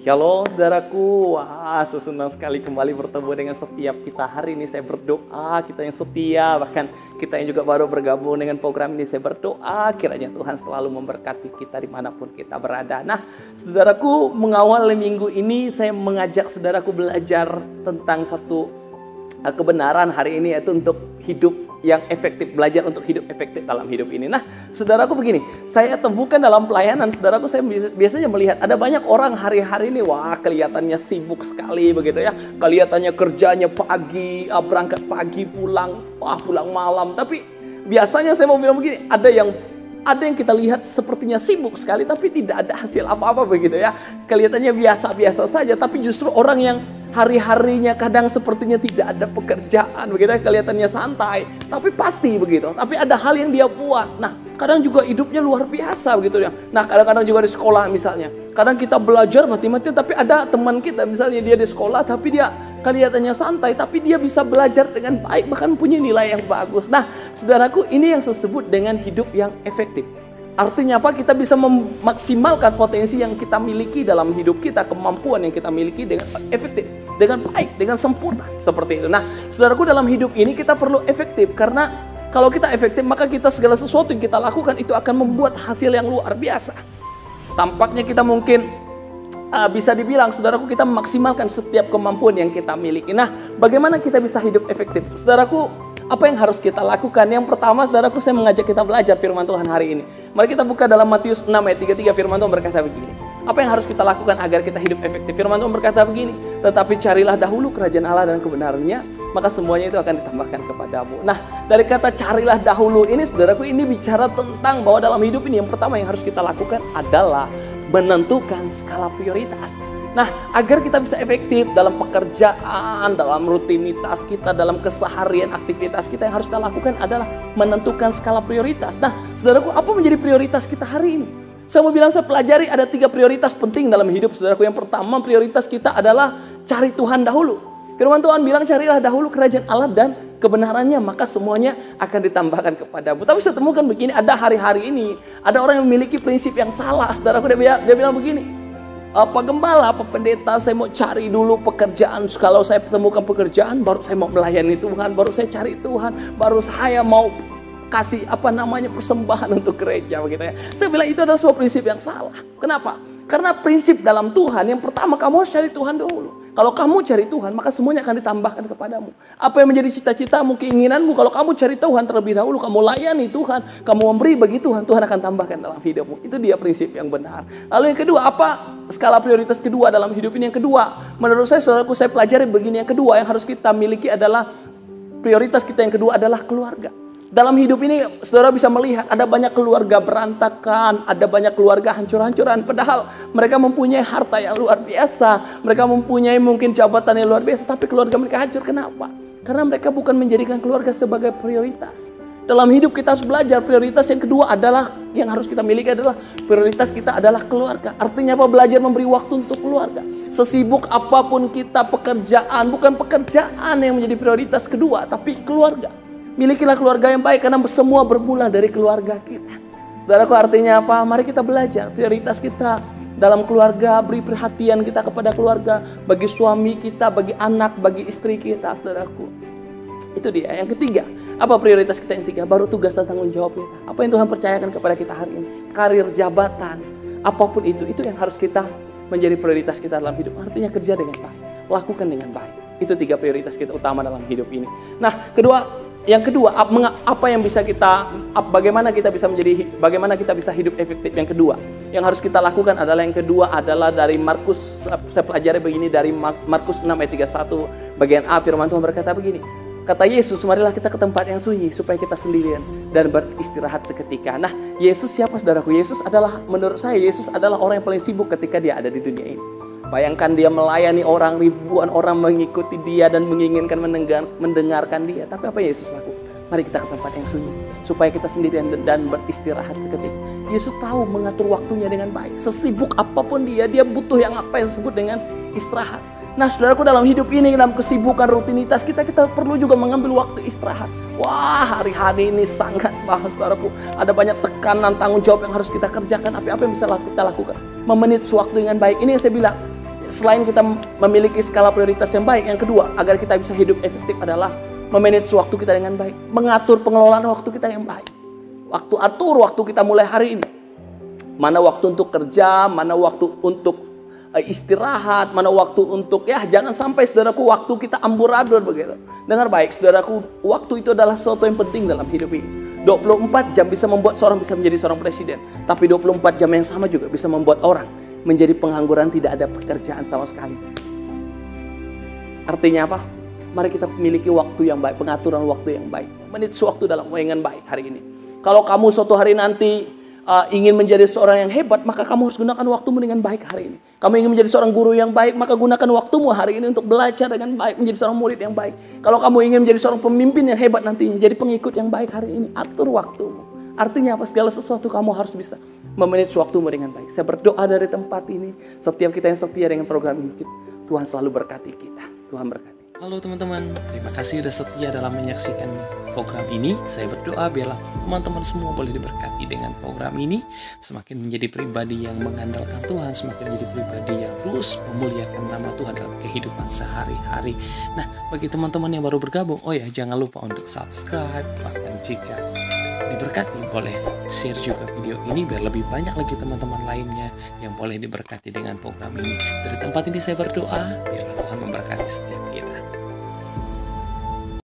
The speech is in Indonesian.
Shalom saudaraku, wah senang sekali kembali bertemu dengan setiap kita hari ini. Saya berdoa kita yang setia, bahkan kita yang juga baru bergabung dengan program ini, saya berdoa kiranya Tuhan selalu memberkati kita dimanapun kita berada. Nah saudaraku, mengawal minggu ini saya mengajak saudaraku belajar tentang satu kebenaran hari ini, yaitu untuk hidup yang efektif, belajar untuk hidup efektif dalam hidup ini. Nah, saudaraku begini, saya temukan dalam pelayanan, saudaraku saya biasanya melihat ada banyak orang hari-hari ini, wah kelihatannya sibuk sekali begitu ya. Kelihatannya kerjanya pagi, berangkat pagi, pulang malam. Tapi biasanya saya mau bilang begini, ada yang kita lihat sepertinya sibuk sekali tapi tidak ada hasil apa-apa begitu ya. Kelihatannya biasa-biasa saja, tapi justru orang yang hari-harinya kadang sepertinya tidak ada pekerjaan begitu ya, kelihatannya santai tapi pasti begitu, tapi ada hal yang dia buat. Nah kadang juga hidupnya luar biasa begitu ya. Nah kadang-kadang juga di sekolah misalnya, kadang kita belajar mati-matian tapi ada teman kita misalnya dia di sekolah tapi dia kelihatannya santai tapi dia bisa belajar dengan baik, bahkan punya nilai yang bagus. Nah saudaraku, ini yang saya sebut dengan hidup yang efektif. Artinya apa? Kita bisa memaksimalkan potensi yang kita miliki dalam hidup kita, kemampuan yang kita miliki dengan efektif, dengan baik, dengan sempurna, seperti itu. Nah, saudaraku, dalam hidup ini kita perlu efektif, karena kalau kita efektif maka kita segala sesuatu yang kita lakukan itu akan membuat hasil yang luar biasa. Tampaknya kita mungkin bisa dibilang, saudaraku, kita memaksimalkan setiap kemampuan yang kita miliki. Nah, bagaimana kita bisa hidup efektif? Saudaraku, apa yang harus kita lakukan? Yang pertama, saudaraku, saya mengajak kita belajar firman Tuhan hari ini. Mari kita buka dalam Matius 6 ayat 33, firman Tuhan berkata begini. Apa yang harus kita lakukan agar kita hidup efektif? Firman Tuhan berkata begini, tetapi carilah dahulu kerajaan Allah dan kebenarannya, maka semuanya itu akan ditambahkan kepadamu. Nah, dari kata carilah dahulu ini, saudaraku, ini bicara tentang bahwa dalam hidup ini yang pertama yang harus kita lakukan adalah menentukan skala prioritas. Nah, agar kita bisa efektif dalam pekerjaan, dalam rutinitas kita, dalam keseharian aktivitas kita, yang harus kita lakukan adalah menentukan skala prioritas. Nah, saudaraku, apa menjadi prioritas kita hari ini? Saya mau bilang, saya pelajari ada 3 prioritas penting dalam hidup, saudaraku. Yang pertama, prioritas kita adalah cari Tuhan dahulu. Firman Tuhan bilang, carilah dahulu kerajaan Allah dan kebenarannya, maka semuanya akan ditambahkan kepadamu. Tapi saya temukan begini, ada hari-hari ini, ada orang yang memiliki prinsip yang salah, saudaraku. Dia bilang begini, Pak Gembala, Pak Pendeta, saya mau cari dulu pekerjaan. Kalau saya temukan pekerjaan, baru saya mau melayani Tuhan, baru saya cari Tuhan, baru saya mau kasih persembahan untuk gereja begitu ya. Saya bilang itu adalah sebuah prinsip yang salah. Kenapa? Karena prinsip dalam Tuhan, yang pertama kamu harus cari Tuhan dulu. Kalau kamu cari Tuhan, maka semuanya akan ditambahkan kepadamu. Apa yang menjadi cita-citamu, keinginanmu, kalau kamu cari Tuhan terlebih dahulu, kamu layani Tuhan, kamu memberi bagi Tuhan, Tuhan akan tambahkan dalam hidupmu. Itu dia prinsip yang benar. Lalu yang kedua, apa skala prioritas kedua dalam hidup ini? Yang kedua, menurut saya, saudaraku, saya pelajari begini. Yang kedua yang harus kita miliki adalah, prioritas kita yang kedua adalah keluarga. Dalam hidup ini, saudara bisa melihat ada banyak keluarga berantakan, ada banyak keluarga hancur-hancuran. Padahal mereka mempunyai harta yang luar biasa, mereka mempunyai mungkin jabatan yang luar biasa, tapi keluarga mereka hancur. Kenapa? Karena mereka bukan menjadikan keluarga sebagai prioritas. Dalam hidup kita harus belajar, prioritas yang kedua adalah, yang harus kita miliki adalah, prioritas kita adalah keluarga. Artinya apa? Belajar memberi waktu untuk keluarga. Sesibuk apapun kita, pekerjaan, bukan pekerjaan yang menjadi prioritas kedua, tapi keluarga. Milikilah keluarga yang baik, karena semua bermula dari keluarga kita. Saudaraku, artinya apa? Mari kita belajar prioritas kita dalam keluarga, beri perhatian kita kepada keluarga, bagi suami kita, bagi anak, bagi istri kita, saudaraku. Itu dia. Yang ketiga, apa prioritas kita yang ketiga? Baru tugas dan tanggung jawab kita. Apa yang Tuhan percayakan kepada kita hari ini? Karir, jabatan, apapun itu yang harus kita menjadi prioritas kita dalam hidup. Artinya kerja dengan baik, lakukan dengan baik. Itu 3 prioritas kita utama dalam hidup ini. Nah, yang kedua, apa yang bisa kita, bagaimana kita bisa hidup efektif? Yang kedua, yang harus kita lakukan adalah, yang kedua adalah dari Markus. Saya pelajari begini dari Markus 6 ayat 31 bagian A, firman Tuhan berkata begini. Kata Yesus, marilah kita ke tempat yang sunyi supaya kita sendirian dan beristirahat seketika. Nah, Yesus siapa, saudaraku? Yesus adalah, menurut saya, Yesus adalah orang yang paling sibuk ketika dia ada di dunia ini. Bayangkan dia melayani orang, ribuan orang mengikuti dia dan menginginkan mendengarkan dia. Tapi apa Yesus lakukan? Mari kita ke tempat yang sunyi supaya kita sendirian dan beristirahat seketika. Yesus tahu mengatur waktunya dengan baik. Sesibuk apapun dia butuh yang apa yang disebut dengan istirahat. Nah, saudaraku, dalam hidup ini, dalam kesibukan rutinitas kita perlu juga mengambil waktu istirahat. Wah, hari-hari ini sangat saudaraku. Ada banyak tekanan, tanggung jawab yang harus kita kerjakan. Apa yang bisa kita lakukan? Memanage waktu dengan baik. Ini yang saya bilang, selain kita memiliki skala prioritas yang baik, yang kedua, agar kita bisa hidup efektif adalah memanage waktu kita dengan baik. Mengatur pengelolaan waktu kita yang baik. Atur waktu kita mulai hari ini. Mana waktu untuk kerja, mana waktu untuk istirahat, mana waktu untuk, jangan sampai saudaraku waktu kita amburadul begitu. Dengar baik saudaraku, waktu itu adalah sesuatu yang penting dalam hidup ini. 24 jam bisa membuat seorang bisa menjadi seorang presiden, tapi 24 jam yang sama juga bisa membuat orang menjadi pengangguran, tidak ada pekerjaan sama sekali. Artinya apa? Mari kita memiliki waktu yang baik, pengaturan waktu yang baik, menit waktu dalam dengan baik hari ini. Kalau kamu suatu hari nanti ingin menjadi seorang yang hebat, maka kamu harus gunakan waktumu dengan baik hari ini. Kamu ingin menjadi seorang guru yang baik, maka gunakan waktumu hari ini untuk belajar dengan baik, menjadi seorang murid yang baik. Kalau kamu ingin menjadi seorang pemimpin yang hebat nantinya, jadi pengikut yang baik hari ini, atur waktumu. Artinya apa? Segala sesuatu kamu harus bisa memanage waktumu dengan baik. Saya berdoa dari tempat ini, setiap kita yang setia dengan program ini, Tuhan selalu berkati kita. Tuhan berkati. Halo teman-teman, terima kasih sudah setia dalam menyaksikan program ini. Saya berdoa biarlah teman-teman semua boleh diberkati dengan program ini, semakin menjadi pribadi yang mengandalkan Tuhan, semakin menjadi pribadi yang terus memuliakan nama Tuhan dalam kehidupan sehari-hari. Nah, bagi teman-teman yang baru bergabung, jangan lupa untuk subscribe. Bahkan jika diberkati, boleh share juga video ini biar lebih banyak lagi teman-teman lainnya yang boleh diberkati dengan program ini. Dari tempat ini saya berdoa, biarlah Tuhan memberkati setiap kita.